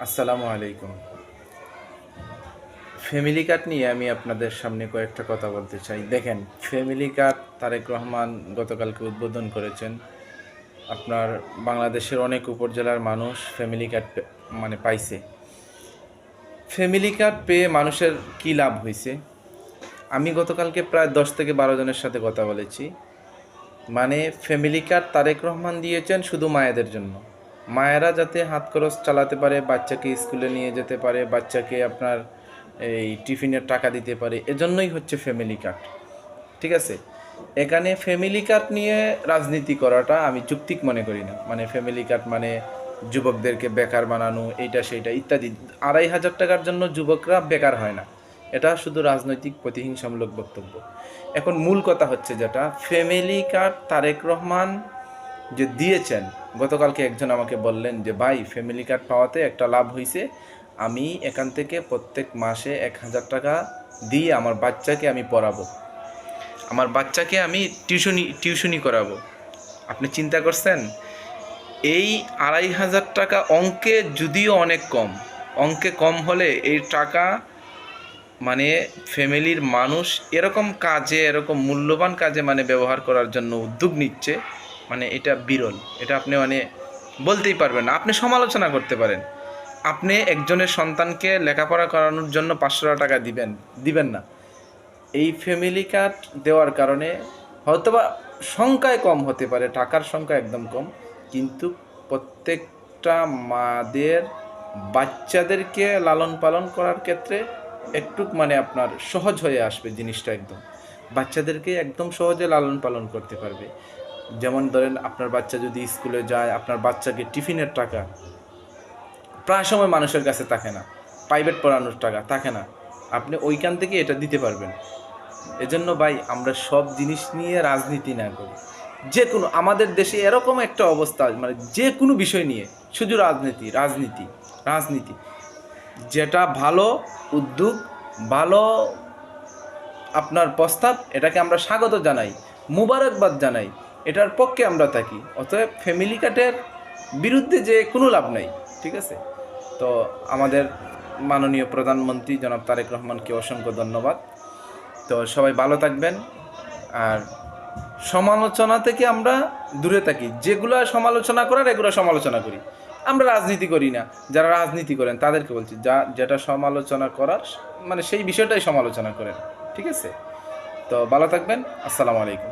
আসসালামু আলাইকুম। Family card নিয়ে আমি আপনাদের সামনে কয়েকটা কথা বলতে চাই। দেখেন, ফ্যামিলি কার্ড তারেক রহমান গতকালকে উদ্বোধন করেছেন। আপনার বাংলাদেশের অনেক উপজেলার মানুষ ফ্যামিলি কার্ড পাইছে। ফ্যামিলি কার্ড পেয়ে মানুষের কী লাভ হয়েছে? আমি গতকালকে প্রায় 10 থেকে 12 জনের সাথে কথা বলেছি। ফ্যামিলি কার্ড তারেক রহমান দিয়েছেন শুধু মায়েদের জন্য। মায়েরা যাতে হাত খরচ চালাতে পারে, বাচ্চাকে স্কুলে নিয়ে যেতে পারে, বাচ্চাকে আপনার এই টিফিনের টাকা দিতে পারে, এজন্যই হচ্ছে ফ্যামিলি কার্ড। ঠিক আছে, এখানে ফ্যামিলি কার্ড নিয়ে রাজনীতি করাটা আমি যৌক্তিক মনে করি না। ফ্যামিলি কার্ড যুবকদেরকে বেকার বানানো, এইটা সেইটা ইত্যাদি। 2,500 টাকার জন্য যুবকরা বেকার হয় না, এটা শুধু রাজনৈতিক প্রতিহিংসামূলক বক্তব্য। এখন মূল কথা হচ্ছে যেটা, ফ্যামিলি কার্ড তারেক রহমান যে দিয়েছেন, গতকালকে একজন আমাকে বললেন যে ভাই, ফ্যামিলি কার্ড পাওয়াতে একটা লাভ হয়েছে, আমি এখান থেকে প্রত্যেক মাসে 1,000 টাকা দিয়ে আমার বাচ্চাকে আমি পড়াবো, আমার বাচ্চাকে আমি টিউশনি করাবো। আপনি চিন্তা করছেন, এই 2,500 টাকা অঙ্কে যদিও অনেক কম, অঙ্কে কম হলে এই টাকা ফ্যামিলির মানুষ এরকম কাজে, এরকম মূল্যবান কাজে ব্যবহার করার জন্য উদ্যোগ নিচ্ছে, এটা বিরল। এটা আপনি বলতেই পারবেন না। আপনি সমালোচনা করতে পারেন, আপনি একজনের সন্তানকে লেখাপড়া করানোর জন্য 500 টাকা দিবেন না। এই ফ্যামিলি কার্ড দেওয়ার কারণে হয়তোবা সংখ্যায় কম হতে পারে, টাকার সংখ্যা একদম কম, কিন্তু প্রত্যেকটা মাদের বাচ্চাদেরকে লালন পালন করার ক্ষেত্রে একটু আপনার সহজ হয়ে আসবে জিনিসটা। একদম বাচ্চাদেরকে একদম সহজে লালন পালন করতে পারবে। যেমন ধরেন, আপনার বাচ্চা যদি স্কুলে যায়, আপনার বাচ্চাকে টিফিনের টাকা প্রায় সময় মানুষের কাছে থাকে না, প্রাইভেট পড়ানোর টাকা থাকে না, আপনি ওইখান থেকে এটা দিতে পারবেন। এজন্য ভাই, আমরা সব জিনিস নিয়ে রাজনীতি না করি। যে কোনো, আমাদের দেশে এরকম একটা অবস্থা, যে কোনো বিষয় নিয়ে শুধু রাজনীতি রাজনীতি রাজনীতি। যেটা ভালো উদ্যোগ, ভালো আপনার প্রস্তাব, এটাকে আমরা স্বাগত জানাই, মুবারকবাদ জানাই, এটার পক্ষে আমরা থাকি। অতএব ফ্যামিলি কার্ডের বিরুদ্ধে যে কোনো লাভ নাই। ঠিক আছে, তো আমাদের মাননীয় প্রধানমন্ত্রী জনাব তারেক রহমানকে অসংখ্য ধন্যবাদ। তো সবাই ভালো থাকবেন। আর সমালোচনা থেকে আমরা দূরে থাকি। যেগুলো সমালোচনা করার, এগুলো সমালোচনা করি। আমরা রাজনীতি করি না। যারা রাজনীতি করেন তাদেরকে বলছি, যেটা সমালোচনা করার সেই বিষয়টাই সমালোচনা করেন। ঠিক আছে, তো ভালো থাকবেন। আসসালামু আলাইকুম।